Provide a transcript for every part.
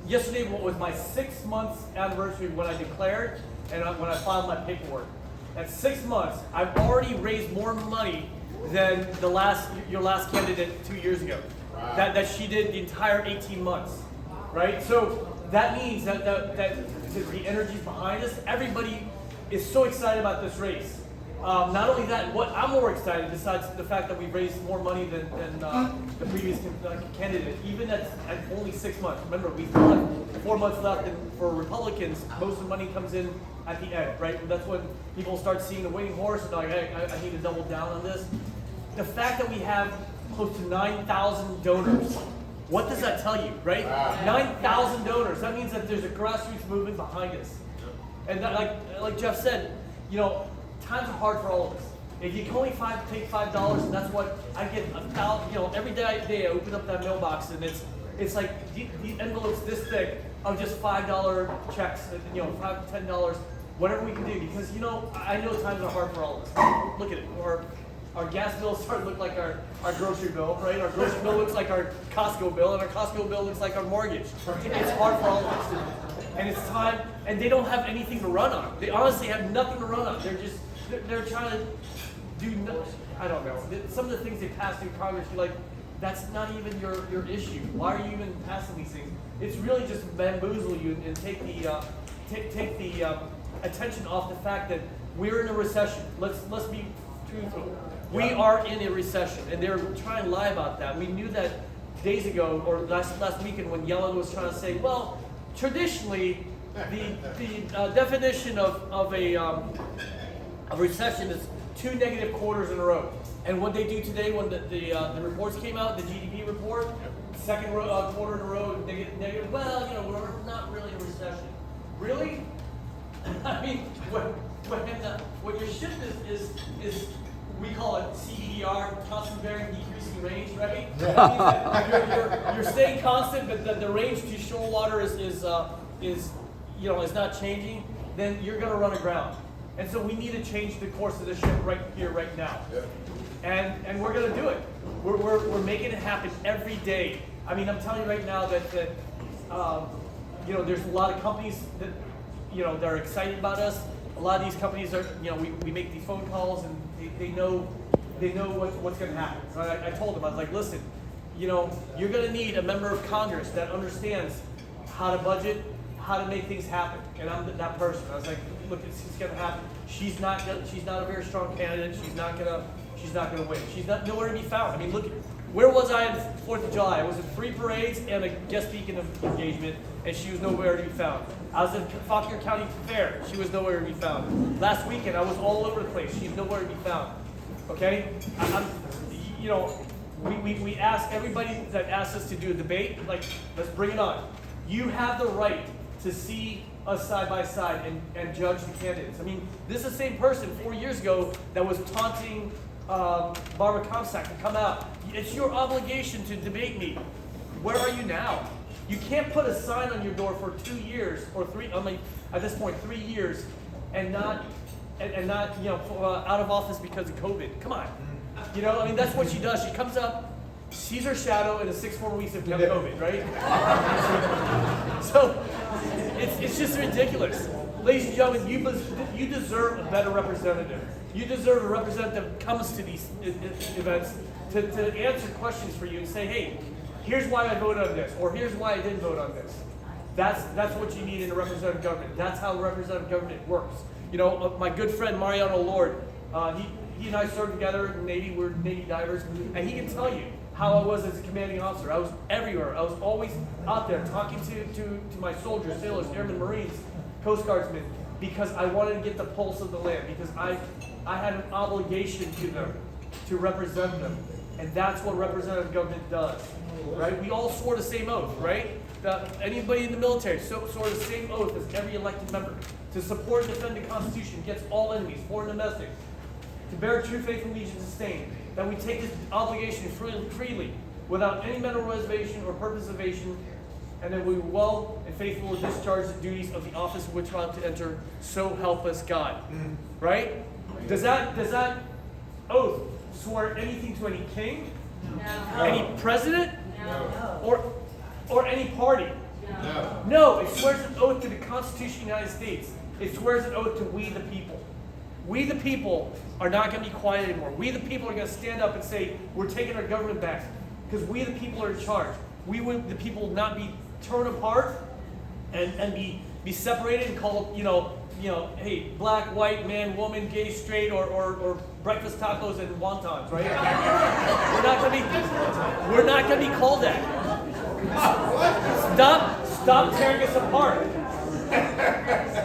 yesterday was my 6 months anniversary when I declared and when I filed my paperwork. At 6 months, I've already raised more money than your last candidate 2 years ago. Wow. That she did the entire 18 months, right? So that means that the energy behind us, everybody is so excited about this race. Not only that, what I'm more excited, besides the fact that we've raised more money than the previous candidate, even at only 6 months. Remember, we still have 4 months left, and for Republicans, most of the money comes in at the end, right? And that's when people start seeing the winning horse and they're like, hey, I need to double down on this. The fact that we have close to 9,000 donors, what does that tell you, right? 9,000 donors, that means that there's a grassroots movement behind us. And that, like Jeff said, you know, times are hard for all of us. If you can only take $5, and that's what I get, you know, every day I open up that mailbox and it's like the envelope's this thick of just $5 checks, you know, $5 to $10, whatever we can do, because, you know, I know times are hard for all of us. Look at it, our gas bills start to look like our grocery bill, right? Our grocery bill looks like our Costco bill, and our Costco bill looks like our mortgage. It's hard for all of us, and it's time, and they don't have anything to run on. They honestly have nothing to run on. They're trying to do, I don't know. Some of the things they pass through Congress, you're like, that's not even your issue. Why are you even passing these things? It's really just bamboozle you and take the attention off the fact that we're in a recession. Let's be truthful. We are in a recession, and they're trying to lie about that. We knew that days ago, or last weekend, when Yellen was trying to say, well, traditionally, the definition of a recession is 2 negative quarters in a row. And what they do today, when the reports came out, the GDP report, second quarter in a row, negative. Well, you know, we're not really in a recession. Really? I mean, what your shift is we call it CDR, constant varying decreasing range, right? That means that you're staying constant, but the range to shore water is not changing. Then you're going to run aground. And so we need to change the course of the ship right here, right now. Yeah. And we're going to do it. We're making it happen every day. I mean, I'm telling you right now that you know, there's a lot of companies that, you know, they're excited about us. A lot of these companies are, you know, we make these phone calls and they know what's going to happen. So I told them, I was like, listen, you know, you're going to need a member of Congress that understands how to budget, how to make things happen. And I'm that person. I was like, look, it's going to happen. She's not a very strong candidate. She's not gonna win. She's nowhere to be found. I mean, look, where was I on 4th of July? I was at 3 parades and a guest speaking engagement, and she was nowhere to be found. I was at Fauquier County Fair. She was nowhere to be found. Last weekend, I was all over the place. She's nowhere to be found. Okay? You know, we ask everybody that asks us to do a debate, like, let's bring it on. You have the right to see us side by side and judge the candidates. I mean, this is the same person 4 years ago that was taunting Barbara Comstock to come out. It's your obligation to debate me. Where are you now? You can't put a sign on your door for 2 years or 3. I mean, at this point, 3 years, and not you know, out of office because of COVID. Come on, you know. I mean, that's what she does. She comes up, sees her shadow in the 6 more weeks of COVID, right? So it's just ridiculous. Ladies and gentlemen, you deserve a better representative. You deserve a representative that comes to these events to answer questions for you and say, hey, here's why I voted on this, or here's why I didn't vote on this. That's what you need in a representative government. That's how representative government works. You know, my good friend Mariano Lord, he and I served together in the Navy. We're Navy divers, and he can tell you how I was as a commanding officer. I was everywhere. I was always out there talking to my soldiers, sailors, airmen, Marines, Coast Guardsmen, because I wanted to get the pulse of the land, because I had an obligation to them, to represent them. And that's what representative government does, right? We all swore the same oath, right? Anybody in the military swore the same oath as every elected member, to support and defend the Constitution against all enemies, foreign and domestic, to bear true faith and allegiance to same, that we take this obligation freely, without any mental reservation or purpose of evasion, and that we will well and faithfully discharge the duties of the office in which we are to enter, so help us God. Right? Does that oath swear anything to any king? No. Any president? No. Or any party? No, it swears an oath to the Constitution of the United States. It swears an oath to we the people. We the people are not going to be quiet anymore. We the people are going to stand up and say, we're taking our government back. Because we the people are in charge. We the people will not be torn apart and be separated and called, hey, black, white, man, woman, gay, straight, or breakfast tacos and wontons, right? We're not gonna be called that. Stop tearing us apart.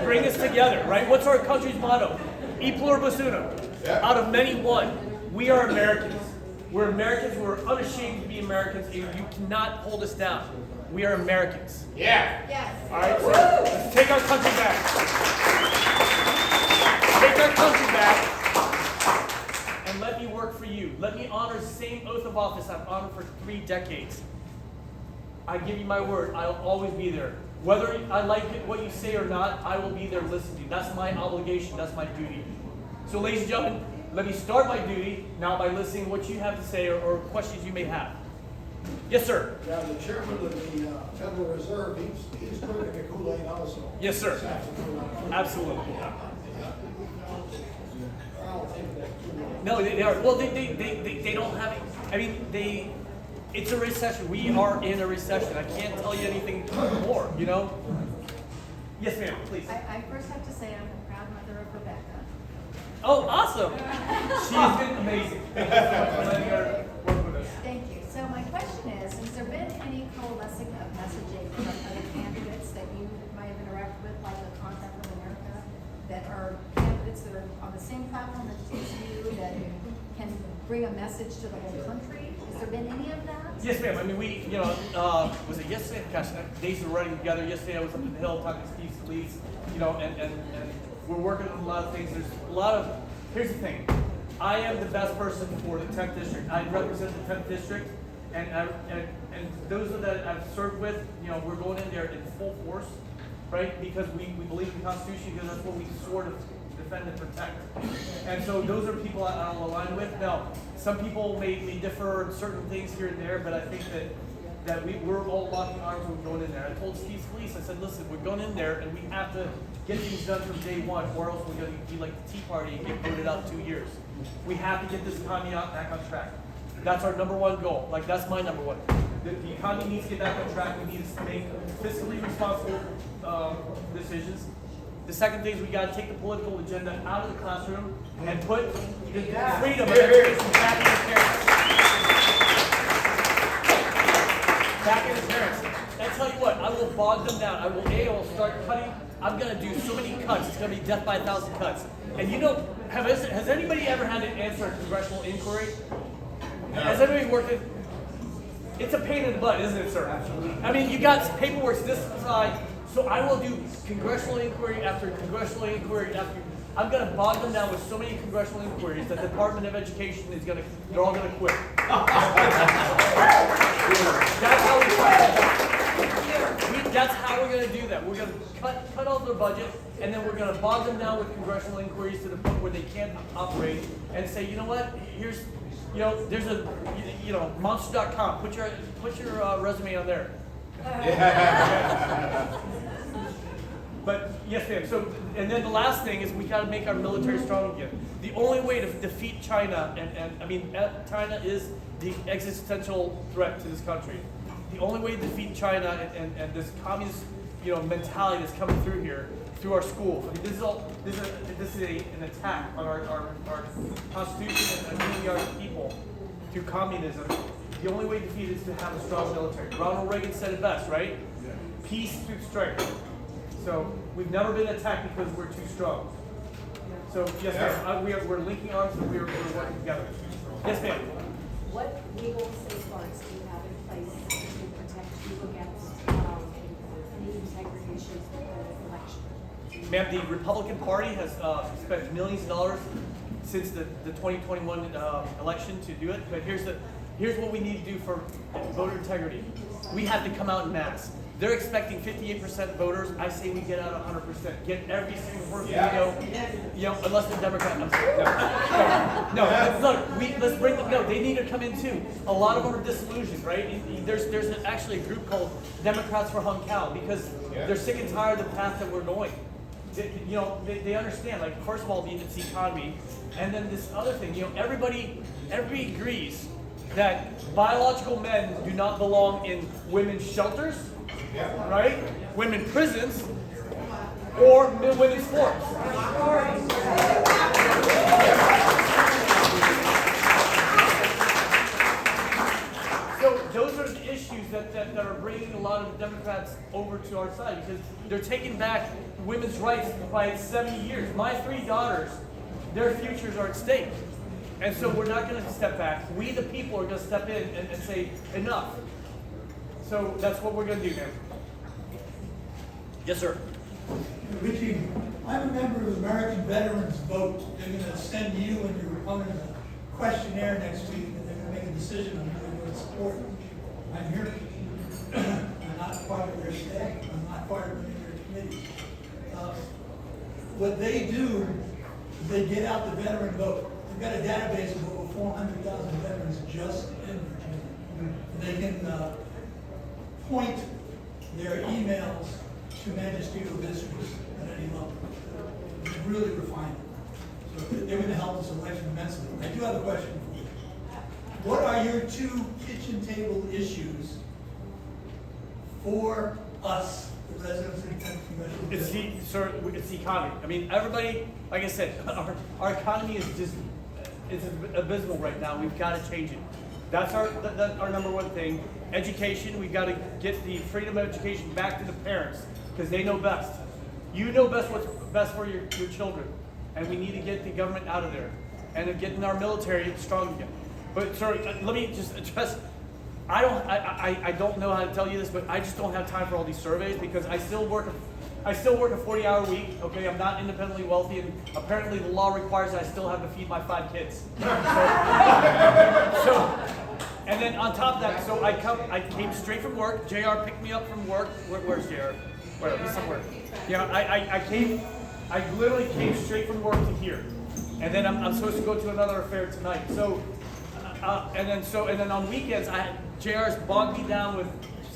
Bring us together, right? What's our country's motto? E pluribus unum. Out of many, one. We are Americans. We're Americans. We're unashamed to be Americans. And you cannot hold us down. We are Americans. Yeah. Yes. All right, so let's take our country back. Take our country back and let me work for you. Let me honor the same oath of office I've honored for 3 decades. I give you my word, I'll always be there. Whether I like it, what you say or not, I will be there listening to you. That's my obligation, that's my duty. So ladies and gentlemen, let me start my duty now by listening to what you have to say or questions you may have. Yes, sir. Yeah, the chairman of the Federal Reserve, he's drinking the Kool-Aid also. Yes, sir. Absolutely. No, they are. Well, they don't have it. I mean, it's a recession. We are in a recession. I can't tell you anything more, Yes, ma'am, please. I first have to say I'm a proud mother of Rebecca. Oh, awesome. She's been amazing. Thank you so much for letting her work with us. Thank you. So my question is, has there been any coalescing of messaging from other candidates that you might have interacted with, like the Contact from America, that are candidates that are on the same platform as you, that can bring a message to the whole country? Has there been any of that? Yes, ma'am. I mean, was it yesterday? Gosh, days were running together. Yesterday I was up in the hill talking to Steve Scalise, and we're working on a lot of things. There's a lot of, here's the thing. I am the best person for the 10th district. I represent the 10th district, and those that I've served with, we're going in there in full force, right? Because we believe in the Constitution, because that's what we swore to defend and protect. And so those are people I'll align with. Now, some people may differ in certain things here and there, but I think that we're all locking arms when we're going in there. I told Steve Scalise, I said, listen, we're going in there and we have to get things done from day one, or else we're going to be like the Tea Party and get voted out 2 years. We have to get this economy back on track. That's our number one goal. Like, that's my number one. The economy needs to get back on track. We need to make fiscally responsible decisions. The second thing is we got to take the political agenda out of the classroom and put the freedom of education back in the parents. Back in the parents. And I tell you what, I will bog them down. I will start cutting. I'm going to do so many cuts. It's going to be death by 1,000 cuts. And has anybody ever had to answer a congressional inquiry? No. Has anybody worked in? It's a pain in the butt, isn't it, sir? Absolutely. I mean, you got paperwork this side, so I will do congressional inquiry after congressional inquiry after. I'm going to bog them down with so many congressional inquiries that the Department of Education they're all going to quit. That's how we fight. That's how we're going to do that. We're going to cut off their budget, and then we're going to bog them down with congressional inquiries to the point where they can't operate, and say, you know what? Here's, there's a, monster.com. Put your resume on there. But yes, ma'am. So, and then the last thing is we got to make our military strong again. The only way to defeat China, China is the existential threat to this country. The only way to defeat China and this communist, mentality that's coming through here, through our schools. I mean, this is an attack on our Constitution and who we are as people through communism. The only way to defeat it is to have a strong military. Ronald Reagan said it best, right? Peace through strength. So we've never been attacked because we're too strong. So yes, ma'am, we're linking arms and we're working together. Yes, ma'am. What legal safeguards do you have in place to protect you against any segregation in the election? Ma'am, the Republican Party has spent millions of dollars since the 2021 election to do it. But here's what we need to do for voter integrity. We have to come out in mass. They're expecting 58% voters. I say we get out 100%. Get every single person you know, unless they're Democrat. I'm sorry. No. Look, let's bring them. No, they need to come in too. A lot of them are disillusioned, right? There's actually a group called Democrats for Hung Cow because they're sick and tired of the path that we're going. They understand. Like, first of all, it's the economy, and then this other thing. Everybody agrees that biological men do not belong in women's shelters, right? Women prisons, or women's sports. So those are the issues that are bringing a lot of Democrats over to our side because they're taking back women's rights by 70 years. My 3 daughters, their futures are at stake. And so we're not going to step back. We, the people, are going to step in and say, enough. So that's what we're going to do, man. Yes, sir. Richie, I'm a member of American Veterans Vote. They're going to send you and your opponent a questionnaire next week, and they're going to make a decision on who they're going to support. I'm here. I'm not part of their staff. I'm not part of any of their committees. What they do is they get out the veteran vote. They've got a database of over 400,000 veterans just in Virginia. They can point their emails to magisterial districts at any level. Really refine it. So they're going to help this election immensely. I do have a question for you. What are your 2 kitchen table issues for us, the residents of the 10th Congressional? It's the economy. I mean, everybody, like I said, our economy is just, it's abysmal right now. We've got to change it. That's our number one thing. Education, we've got to get the freedom of education back to the parents because they know best. You know best what's best for your children. And we need to get the government out of there and getting our military strong again. But sorry, let me just address, I don't know how to tell you this, but I just don't have time for all these surveys because I still work a 40-hour week, okay? I'm not independently wealthy, and apparently the law requires that I still have to feed my 5 kids. And then on top of that, so I came straight from work. JR picked me up from work. Where's JR? Where? He's somewhere. Yeah, I literally came straight from work to here. And then I'm supposed to go to another affair tonight. So, and then on weekends, JR's bogged me down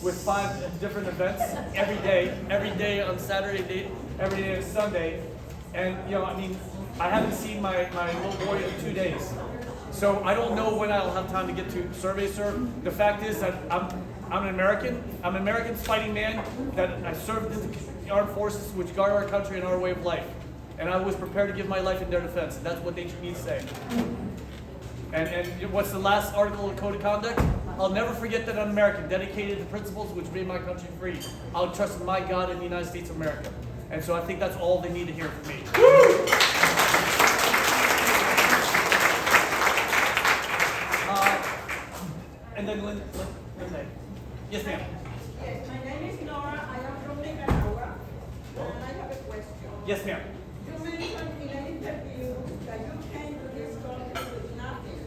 with 5 different events every day on Saturday, every day on Sunday. And I haven't seen my little boy in 2 days. So I don't know when I'll have time to get to survey, sir. The fact is that I'm an American. I'm an American fighting man that I served in the armed forces which guard our country and our way of life. And I was prepared to give my life in their defense. And that's what they need to say. And what's the last article of the Code of Conduct? I'll never forget that I'm American, dedicated to principles which made my country free. I'll trust in my God in the United States of America. And so I think that's all they need to hear from me. Woo! And then Linda. Yes, ma'am. Yes, my name is Nora. I am from Nicaragua. And I have a question. Yes, ma'am. You mentioned in an interview that you came to this country with nothing.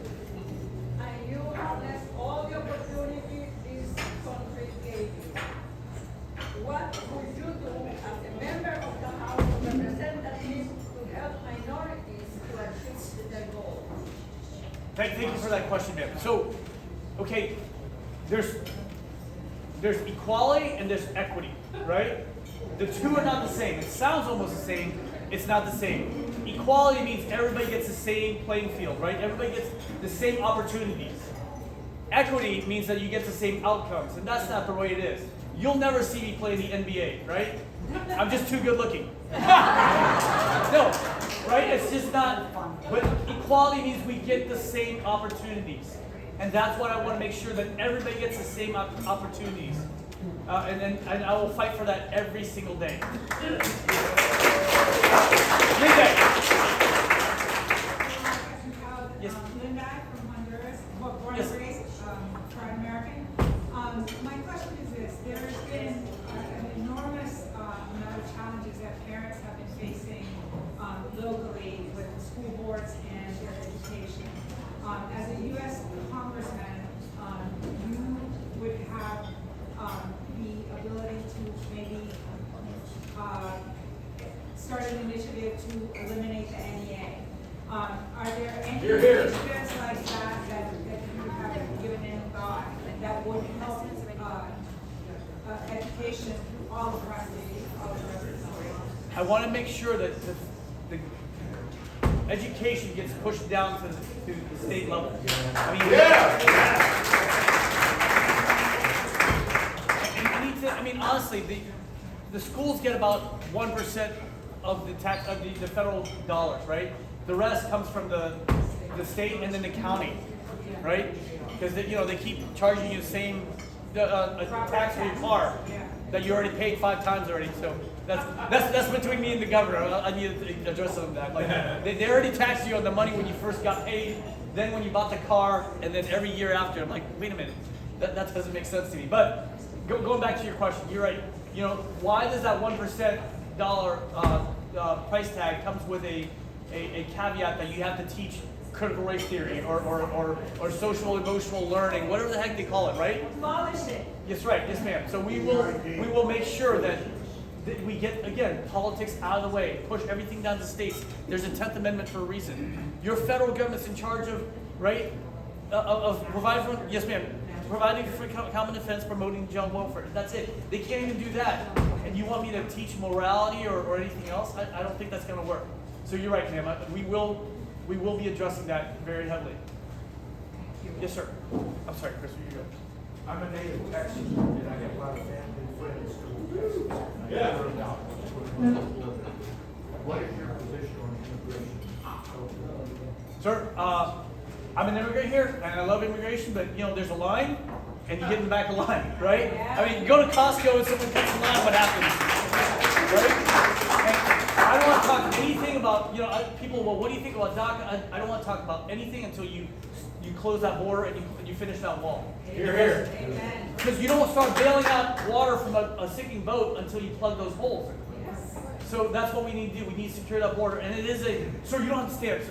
And you harnessed all the opportunities this country gave you. What would you do as a member of the House of Representatives to help minorities to achieve their goals? Thank you for that question, ma'am. So, okay, there's equality and there's equity, right? The two are not the same. It sounds almost the same. It's not the same. Equality means everybody gets the same playing field, right? Everybody gets the same opportunities. Equity means that you get the same outcomes, and that's not the way it is. You'll never see me play in the NBA, right? I'm just too good looking. No, right? It's just not. But equality means we get the same opportunities. And that's what I want to make sure that everybody gets the same opportunities. And I will fight for that every single day. Yes. Linda from Honduras, born Yes. and raised, proud American. My question is this: there has been an enormous amount of challenges that parents have been facing locally with the school boards and their education. As a U.S. congressman, you would have the ability to eliminate the NEA. Are there any Hear, hear. initiatives like that you have given any thought that would help education through all the rest of the story? I want to make sure that the education gets pushed down to the state level. I mean, and you need to, I mean, honestly, the schools get about 1% of the tax of the federal dollars, right? The rest comes from the state and then the county, right? Because they keep charging you the same a tax for your car that you already paid 5 times already. So that's between me and the governor. I need to address some of that. Like they already taxed you on the money when you first got paid, then when you bought the car, and then every year after. I'm like, wait a minute, that doesn't make sense to me. But going back to your question, you're right. Why does that 1% dollar price tag comes with a caveat that you have to teach critical race theory or social emotional learning, whatever the heck they call it, right? Abolish it. Yes, right. Yes, ma'am. So we will make sure that we get, again, politics out of the way, push everything down to states. There's a 10th Amendment for a reason. Your federal government's in charge of, right, of providing for, yes, ma'am, providing for common defense, promoting child welfare. That's it. They can't even do that. And you want me to teach morality or anything else? I don't think that's going to work. So you're right, ma'am. We will be addressing that very heavily. Yes, sir. I'm sorry, Chris, you go. I'm a native Texan, and I have a lot of family and friends in Texas. Yeah. What is your position on immigration? Sir, I'm an immigrant here, and I love immigration, but there's a line, and you get in the back of the line, right? I mean, you go to Costco and someone cuts the line, what happens? Right? And I don't want to talk anything about, people, well, what do you think about DACA? I don't want to talk about anything until you close that border and you finish that wall. Here. Amen. Because you don't start bailing out water from a sinking boat until you plug those holes. So that's what we need to do. We need to secure that border. And it is sir, you don't have to stand.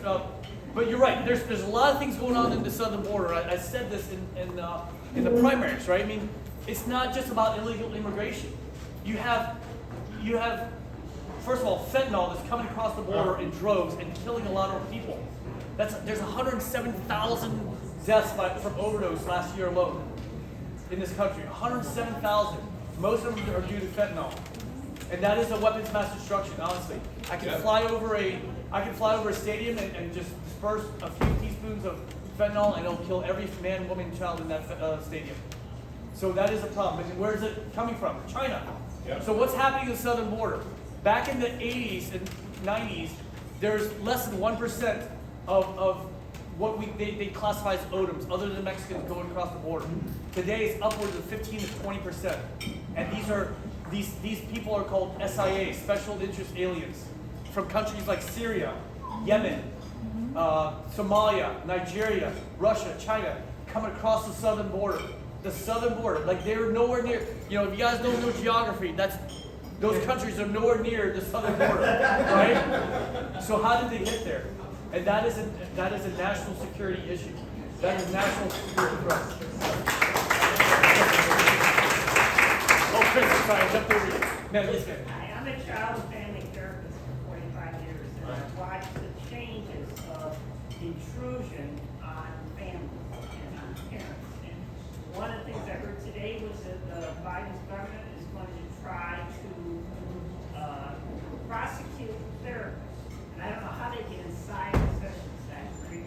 But you're right. There's a lot of things going on in the southern border. I said this in the primaries, right? I mean, it's not just about illegal immigration. You have, first of all, fentanyl that's coming across the border in droves and killing a lot of people. There's 107,000 deaths from overdose last year alone in this country. 107,000. Most of them are due to fentanyl, and that is a weapons of mass destruction. Honestly, I can fly over a stadium and just disperse a few teaspoons of fentanyl, and it'll kill every man, woman, and child in that stadium. So that is a problem. And where is it coming from? China. Yep. So what's happening in the southern border? Back in the 80s and 90s, there's less than 1% of what they classify as ODMs, other than Mexicans going across the border. Today it's upwards of 15 to 20%. And these people are called SIA, Special Interest Aliens, from countries like Syria, Yemen, Somalia, Nigeria, Russia, China, coming across the southern border. The southern border, like they're nowhere near, if you guys don't know geography, those countries are nowhere near the southern border, right? So how did they get there? And that is a national security issue. That is national security threat. Oh, Chris, I'm sorry, I jumped over you. Ma'am, yes, ma'am. Hi, I'm a child and family therapist for 45 years, and I've watched the changes of intrusion on families and on parents. And one of the things I heard today was that the Biden's government is going to try to prosecute therapists. And I don't know how they get inside the session secretary.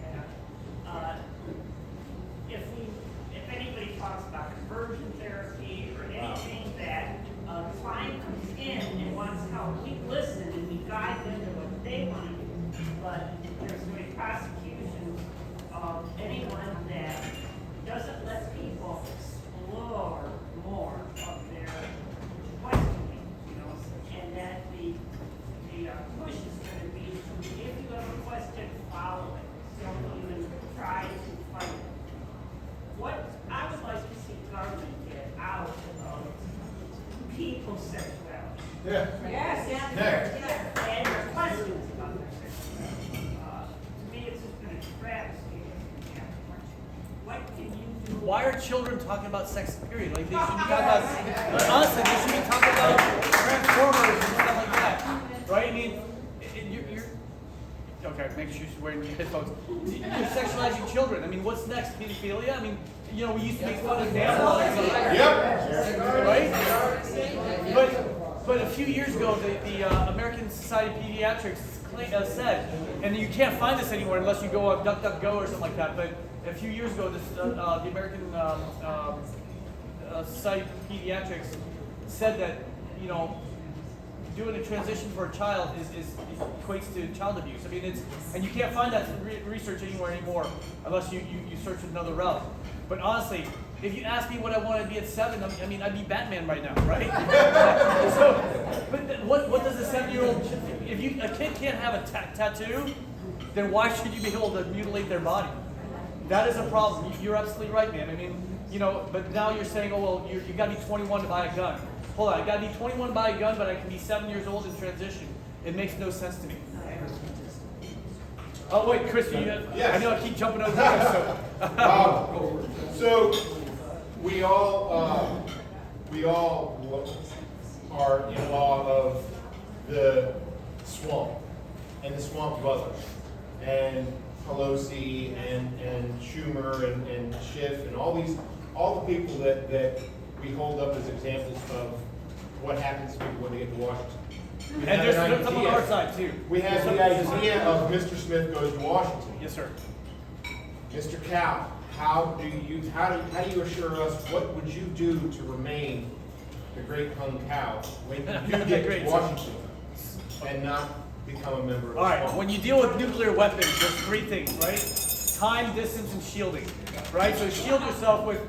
If anybody talks about conversion therapy or anything that a client comes in and wants help, we listen and we guide them to what they want to do. But there's going to be prosecutions of anyone that doesn't let people explore more of their questioning, and that the push is going to be to, if you have a question, follow it. Don't even try to fight it. What I would like to see government get out of people's sexuality. Yes. And their questions about their sexuality. To me, it's just been a travesty. What can you do? Why are children talking about sex, period? Like, they should be talking about, honestly, they should be talking about Transformers and stuff like that, right? I mean, wearing headphones. You're sexualizing children. I mean, what's next? Pedophilia? I mean, you know, we used to make fun of animals. Right? But a few years ago, the American Society of Pediatrics said, and you can't find this anywhere unless you go on DuckDuckGo or something like that, but a few years ago, the American Society of Pediatrics said that, you know, doing a transition for a child is equates to child abuse. I mean, and you can't find that research anywhere anymore unless you search another route. But honestly, if you ask me what I want to be at 7, I mean, I'd be Batman right now, right? But what does a 7-year-old? If a kid can't have a tattoo, then why should you be able to mutilate their body? That is a problem. You're absolutely right, man. I mean, you know, but now you're saying, oh well, you got to be 21 to buy a gun. Hold on, I got to be 21 to buy a gun, but I can be 7 years old in transition. It makes no sense to me. Oh wait, Chris, Yes. I know I keep jumping over there. So we all are in awe of the swamp and the swamp dwellers and Pelosi and Schumer and Schiff and all the people that we hold up as examples of what happens to people when they get to Washington. And there's some on our side too. We have the idea of Mr. Smith goes to Washington. Yes, sir. Mr. Cow, how do you assure us, what would you do to remain the great hung cow when you do get to Washington and not become a member of the All right, swamp? when you deal with nuclear weapons, there's 3 things, right? Time, distance, and shielding, right? So shield yourself with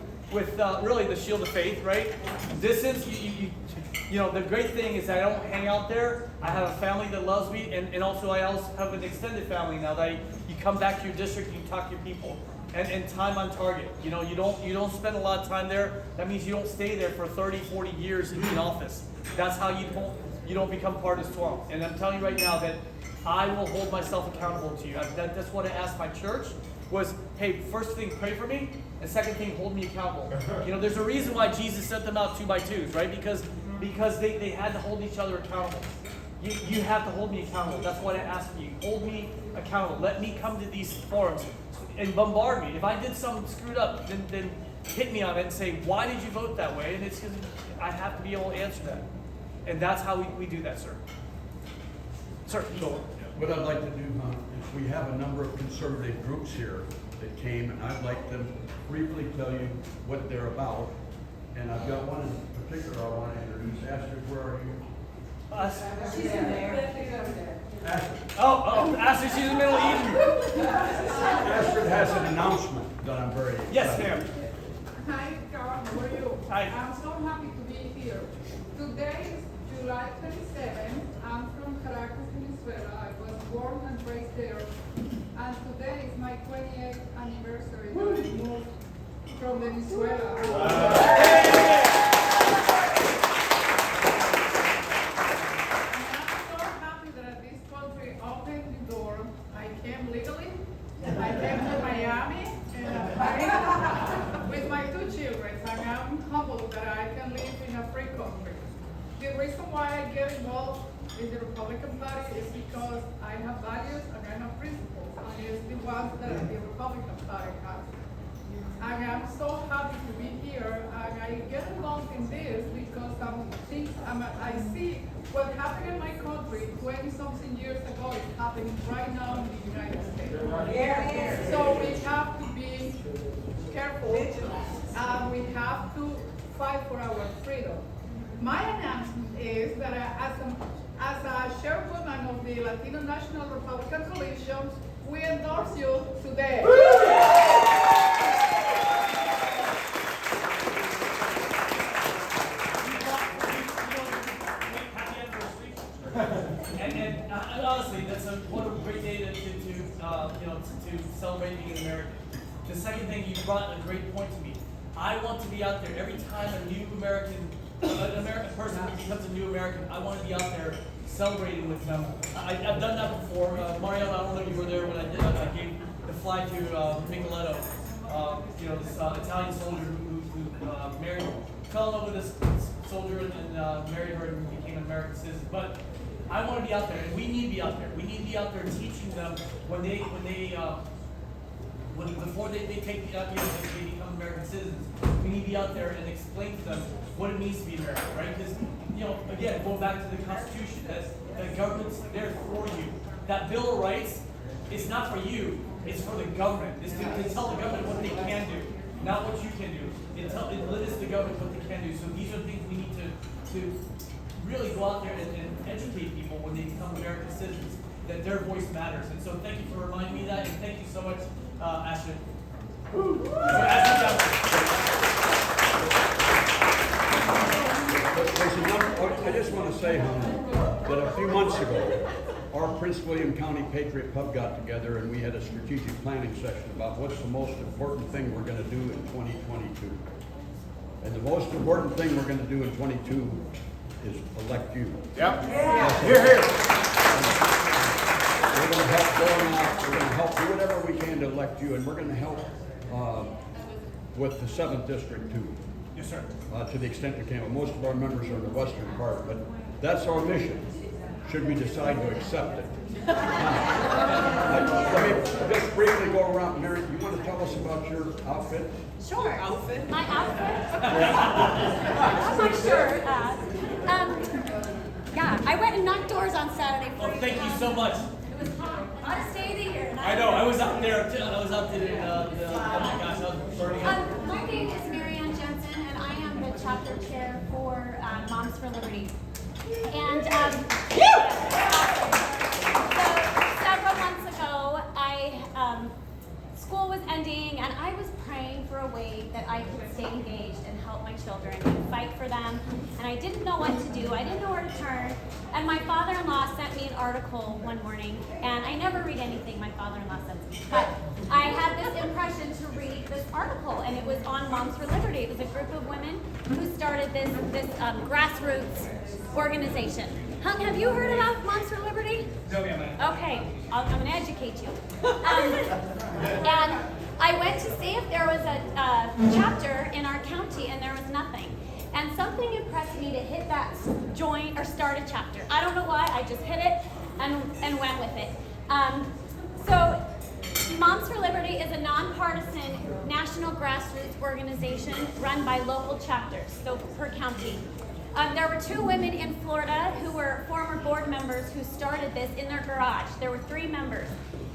really the shield of faith, right? Distance, you know, the great thing is that I don't hang out there. I have a family that loves me, and also I also have an extended family now that you come back to your district and you talk to your people. And time on target. You know, you don't spend a lot of time there. That means you don't stay there for 30, 40 years in office. That's how you don't become part of the swamp. And I'm telling you right now that I will hold myself accountable to you. That's what I asked my church was, hey, first thing, pray for me, and second thing, hold me accountable. You know, there's a reason why Jesus sent them out 2 by 2s, right? Because they had to hold each other accountable. You have to hold me accountable. That's what I ask of you. Hold me accountable. Let me come to these forums and bombard me. If I did something screwed up, then hit me on it and say, why did you vote that way? And it's because I have to be able to answer that. And that's how we do that, sir. Sir. So what I'd like to do is we have a number of conservative groups here that came, and I'd like to briefly tell you what they're about. And I've got one in particular I want to introduce. Astrid, where are you? She's in there. Astrid. Oh, Astrid, she's in the middle of Eden. Astrid has an announcement that I'm very excited. Yes, ma'am. Hi, Carl, how are you? Hi. I'm so happy to be here. Today is July 27th. I'm from Caracas, Venezuela. I was born and raised there. And today is my 28th anniversary when I moved from Venezuela. I came to Miami and with my 2 children, and I'm humbled that I can live in a free country. The reason why I get involved in the Republican Party is because I have values and I have principles, and it's the ones that the Republican Party has. And I'm so happy to be here, and I get involved in this because I see what happened in my country 20-something years ago is happening right now in the United States. So we have to be careful, and we have to fight for our freedom. My announcement is that as a chairwoman of the Latino National Republican Coalition, we endorse you today. And honestly, what a great day to celebrate being an American. The second thing, you brought a great point to me. I want to be out there every time an American person becomes a new American. I want to be out there celebrating with them. I've done that before. Mario, I don't know if you were there when I did. I gave the flag to Micheletto, this Italian soldier who married, fell in love with this soldier and married her and became an American citizen. But I want to be out there, and we need to be out there. We need to be out there teaching them before they take they become American citizens. We need to be out there and explain to them what it means to be American, right? Because again, going back to the Constitution, that government's there for you. That Bill of Rights is not for you; it's for the government. It's to tell the government what they can do, not what you can do. It limits the government what they can do. So these are things we need to really go out there and educate people when they become American citizens, that their voice matters. And so thank you for reminding me that, and thank you so much, Ashton. I just want to say, that a few months ago, our Prince William County Patriot Pub got together and we had a strategic planning session about what's the most important thing we're going to do in 2022. And the most important thing we're going to do in 22 is elect you. Yep. Yeah. Here, here. We're going to help going out. We're going to help do whatever we can to elect you, and we're going to help with the 7th District too. Yes, sir. To the extent we can. Most of our members are in the western part, but that's our mission, should we decide to accept it. Let me just briefly go around. Mary, you want to tell us about your outfit? Sure. Outfit? My outfit? My shirt. Yeah, I went and knocked doors on Saturday. Oh, thank you so much. It was hot. Hottest day of the year. I know. I was out there. I was out there. Oh my gosh, I was burning up. My name is Marianne Jensen, and I am the chapter chair for Moms for Liberty. And so several months ago, school was ending, and I was praying for a way that I could stay engaged and help my children and fight for them. And I didn't know what to do. I didn't know where to turn. And my father-in-law sent me an article one morning, and I never read anything my father-in-law sends me. But I had this impression to read this article, and it was on Moms for Liberty. It was a group of women who started this grassroots organization. Have you heard about Moms for Liberty? No, ma'am. Okay, I'm going to educate you. And I went to see if there was a chapter in our county, and there was nothing. And something impressed me to hit that join or start a chapter. I don't know why, I just hit it and went with it. So Moms for Liberty is a nonpartisan national grassroots organization run by local chapters, so per county. There were 2 women in Florida who were former board members who started this in their garage. There were 3 members.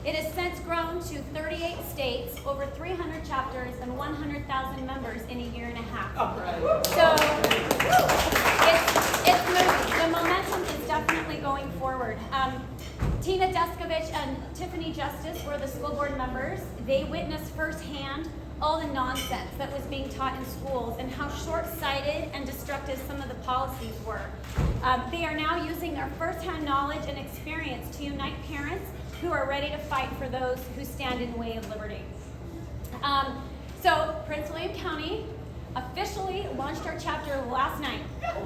It has since grown to 38 states, over 300 chapters, and 100,000 members in a year and a half. So it's moving. The momentum is definitely going forward. Tina Deskovich and Tiffany Justice were the school board members. They witnessed firsthand all the nonsense that was being taught in schools and how short-sighted and destructive some of the policies were. They are now using their firsthand knowledge and experience to unite parents who are ready to fight for those who stand in the way of liberty. So Prince William County officially launched our chapter last night. Our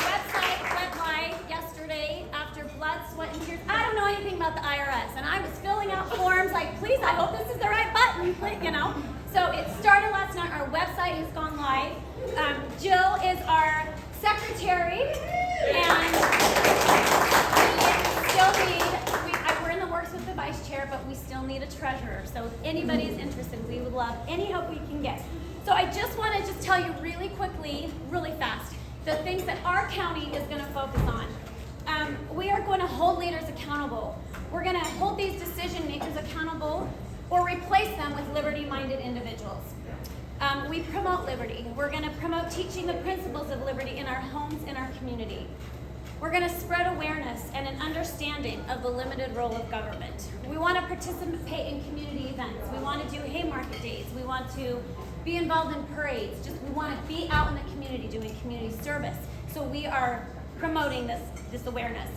website went live yesterday after blood, sweat, and tears. I don't know anything about the IRS, and I was filling out forms like, please, I hope this is the right button, you know. So it started last night. Our website has gone live. Jill is our secretary, and we still need, we're in the works with the vice chair, but we still need a treasurer. So if anybody is interested, we would love any help we can get. So I just want to tell you really quickly, really fast, the things that our county is going to focus on. We are going to hold leaders accountable. We're going to hold these decision makers accountable or replace them with liberty-minded individuals. We promote liberty. We're going to promote teaching the principles of liberty in our homes, in our community. We're going to spread awareness and an understanding of the limited role of government. We want to participate in community events. We want to do Haymarket days. We want to be involved in parades. We want to be out in the community doing community service. So we are promoting this awareness.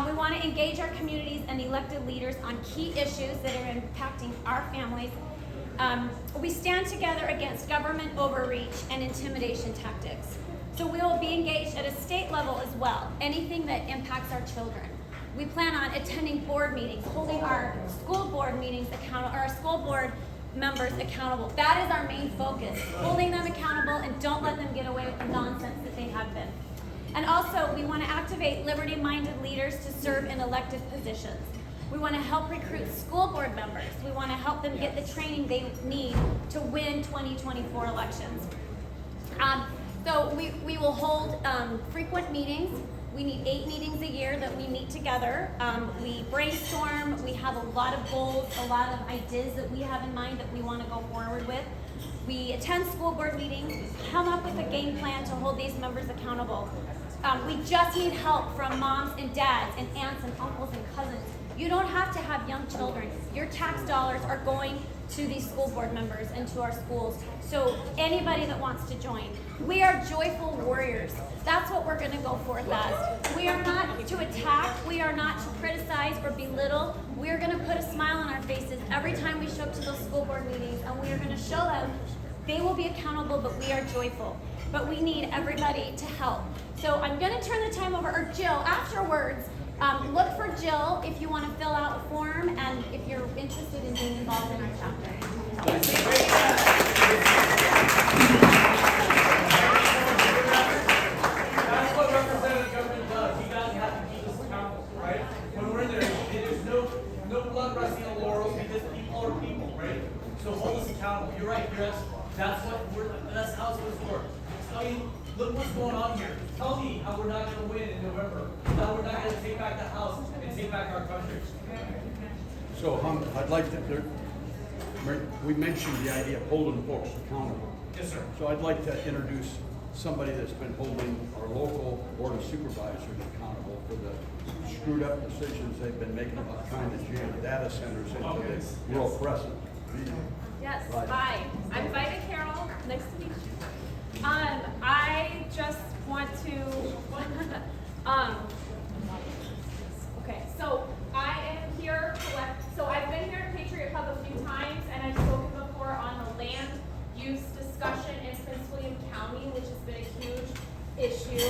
We want to engage our communities and elected leaders on key issues that are impacting our families. We stand together against government overreach and intimidation tactics. So we will be engaged at a state level as well, anything that impacts our children. We plan on attending board meetings, holding our school board meetings accountable, or our school board members accountable. That is our main focus, holding them accountable and don't let let them get away with the nonsense that they have been. And also, we want to activate liberty-minded leaders to serve in elected positions. We want to help recruit school board members. We want to help them get the training they need to win 2024 elections. So we will hold frequent meetings. We need 8 meetings a year that we meet together. We brainstorm. We have a lot of goals, a lot of ideas that we have in mind that we want to go forward with. We attend school board meetings. We come up with a game plan to hold these members accountable. We just need help from moms and dads and aunts and uncles and cousins. You don't have to have young children. Your tax dollars are going to these school board members and to our schools. So anybody that wants to join. We are joyful warriors. That's what we're going to go forth as. We are not to attack. We are not to criticize or belittle. We are going to put a smile on our faces every time we show up to those school board meetings, and we are going to show them they will be accountable, but we are joyful. But we need everybody to help. So I'm going to turn the time over, or Jill, afterwards, look for Jill if you want to fill out a form and if you're interested in being involved in our chapter. That's what representative government does. You guys have to keep us accountable, right? When we're in there, there's no blood resting on laurels because people are people, right? So hold us accountable. You're right, Chris. That's how it's supposed to work. I mean, look what's going on here. Tell me how we're not going to win in November. How we're not going to take back the House and take back our country. So, I'd like to, we mentioned the idea of holding folks accountable. Yes, sir. So I'd like to introduce somebody that's been holding our local board of supervisors accountable for the screwed up decisions they've been making about trying to jam data centers into the rural Crescent. Yes, Right. hi, I'm Vida Carroll, nice to meet you. I just want to, okay, so I am here so I've been here at Patriot Pub a few times, and I've spoken before on the land use discussion in Prince William County, which has been a huge issue.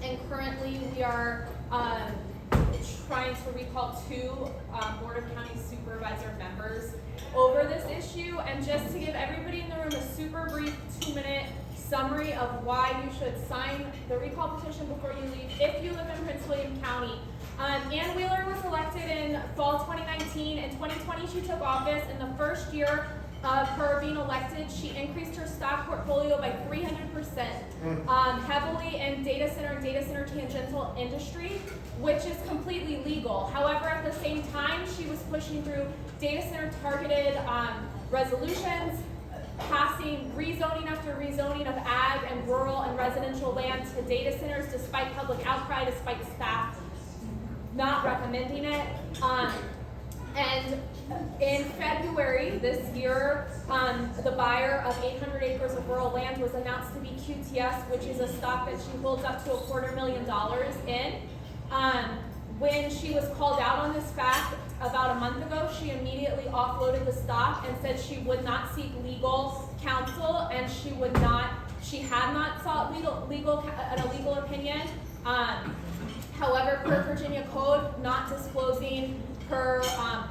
And currently we are trying to recall 2 Board of County Supervisor members over this issue. And just to give everybody in the room a super brief 2-minute summary of why you should sign the recall petition before you leave if you live in Prince William County. Ann Wheeler was elected in fall 2019. In 2020, she took office. In the first year of her being elected, she increased her stock portfolio by 300%, heavily in data center and data center tangential industry, which is completely legal. However, at the same time, she was pushing through data center targeted resolutions, passing rezoning after rezoning of ag and rural and residential land to data centers despite public outcry, despite staff not recommending it. And in February this year, the buyer of 800 acres of rural land was announced to be QTS, which is a stock that she holds up to $250,000 in. When she was called out on this fact about a month ago, she immediately offloaded the stock and said she would not seek legal counsel, and she had not sought an illegal opinion. However, per Virginia code, not disclosing her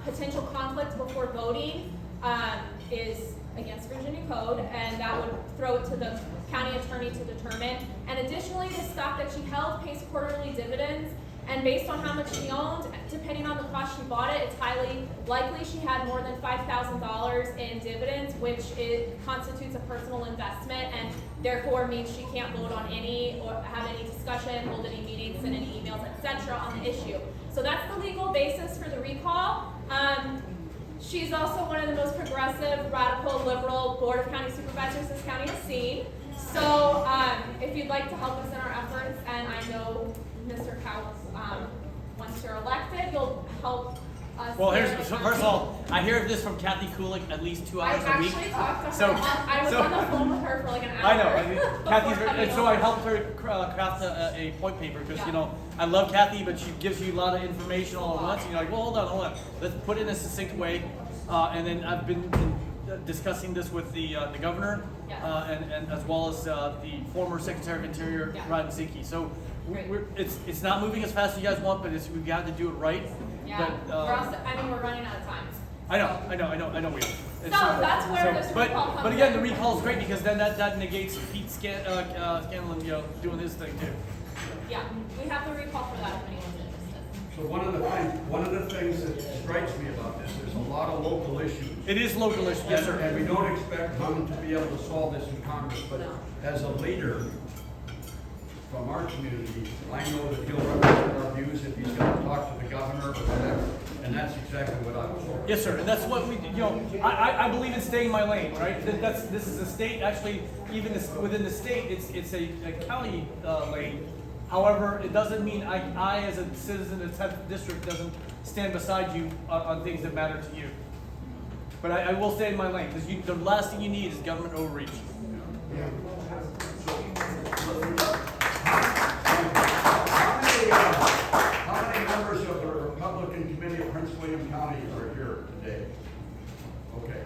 potential conflict before voting is against Virginia code, and that would throw it to the county attorney to determine. And additionally, the stock that she held pays quarterly dividends, and based on how much she owned, depending on the cost she bought it, it's highly likely she had more than $5,000 in dividends, which constitutes a personal investment, and therefore means she can't vote on any or have any discussion, hold any meetings, send any emails, etc. on the issue. So that's the legal basis for the recall. She's also one of the most progressive, radical, liberal Board of County Supervisors this county has seen. So if you'd like to help us in our efforts, and I know Mr. Couch, once you're elected, you'll help us. Well, first of all, I hear this from Kathy Kulik at least 2 hours a week. I actually talked to her. I was on the phone with her for like an hour. I know. Kathy's and so I helped her craft a point paper because I love Kathy, but she gives you a lot of information all at once. And you're like, well, hold on. Let's put it in a succinct way. And then I've been discussing this with the governor, and as well as the former Secretary of Interior, Ryan Zinke. So it's not moving as fast as you guys want, but we've got to do it right. Yeah. But, we're running out of time. I know we are. And So that's where this but, recall comes but again, in. the recall is great because then that negates Pete Scanlon, doing his thing too. Yeah, we have the recall for that if anyone's interested. So one of the things that strikes me about this, there's a lot of local issues. It is local issue, yes, sir. And we don't expect him to be able to solve this in Congress, but as a leader from our community, I know that he'll represent our views if he's gonna talk to the governor or whatever, and that's exactly what I was for. Yes, sir, and that's what we, I believe in staying in my lane, right? This is a state, actually, even within the state, it's a county lane. However, it doesn't mean I as a citizen of the 10th district, doesn't stand beside you on things that matter to you. But I will stay in my lane, because the last thing you need is government overreach. How many members of the Republican Committee of Prince William County are here today? Okay.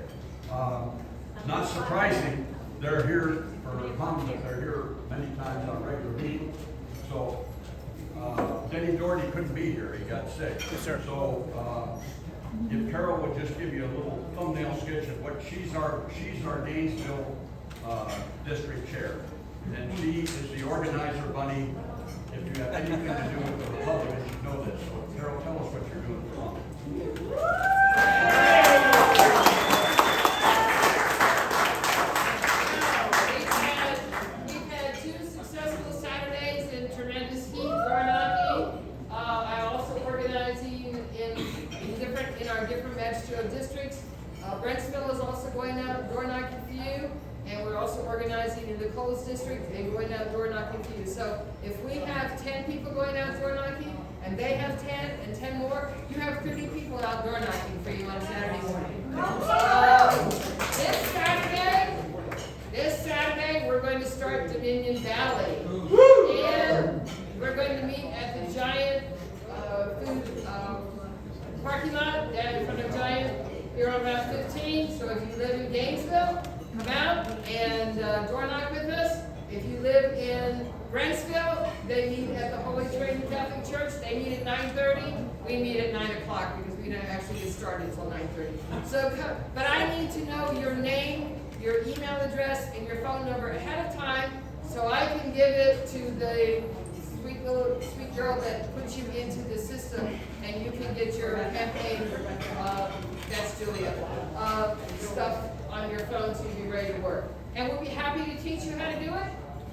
Not surprising, they're here for fun, but they're here many times on regular meetings. So, Denny Doherty couldn't be here, he got sick. Yes, sir. So, if Carol would just give you a little thumbnail sketch of what she's our Gainesville, district chair. And she is the organizer, Bunny. If you have anything to do with the Republicans, you know this. So Carol, tell us what you're doing for them. We've had 2 successful Saturdays in tremendous heat, door knocking. I'm also organizing in our different magisterial districts. Brentsville is also going out door knocking for you, and we're also organizing in the Coles district and going out door knocking for you. So if we have 10 people going out door knocking, and they have 10 and 10 more, you have 30 people out door knocking for you on Saturday morning. This Saturday, we're going to start Dominion Valley. And we're going to meet at the Giant food parking lot down in front of Giant here on Route 15. So if you live in Gainesville, come out and door knock with us. If you live in Brentsville, they meet at the Holy Trinity Catholic Church. They meet at 9:30. We meet at 9 o'clock because we don't actually get started until 9:30. So, but I need to know your name, your email address, and your phone number ahead of time so I can give it to the sweet girl that puts you into the system, and you can get your campaign, that's Julia, stuff on your phone so you'll be ready to work. And we'll be happy to teach you how to do it.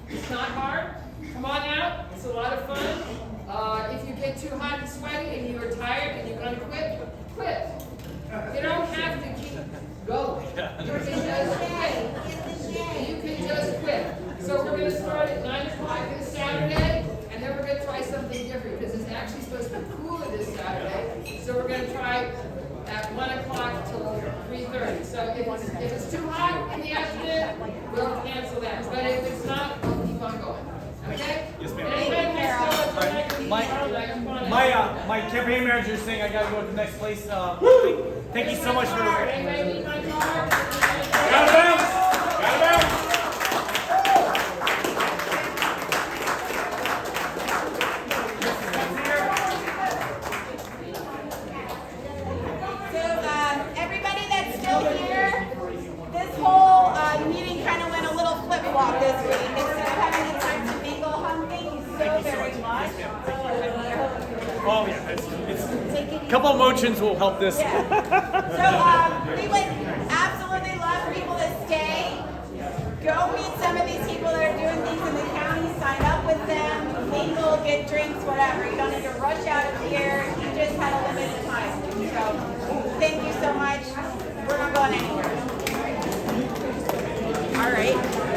It's not hard. Come on out. It's a lot of fun. If you get too hot and sweaty and you are tired and you're going to quit, quit. You don't have to keep going. You can just quit. You can just quit. So we're going to start at 9 o'clock this Saturday, and then we're going to try something different because it's actually supposed to be cooler this Saturday. So we're going to try at 1 o'clock till 3:30. So if it's too hot in the afternoon, we'll cancel that. But if it's not, we'll keep on going. Okay? Yes, ma'am. My campaign manager is saying I gotta go to the next place. Thank you so much for. Anybody need my card? Got it, bounce. Got it, bounce. Everybody that's still here, this whole meeting kind of went a little flip-flop this week. Instead of having the time to mingle, thank you so very much. Oh yeah, it's a couple of motions will help this. Yeah. So we would absolutely love for people to stay. Go meet some of these people that are doing things in the county. Sign up with them, mingle, get drinks, whatever. You don't need to rush out of here. You just had a limited time. So thank you so much. We're not going anywhere. All right.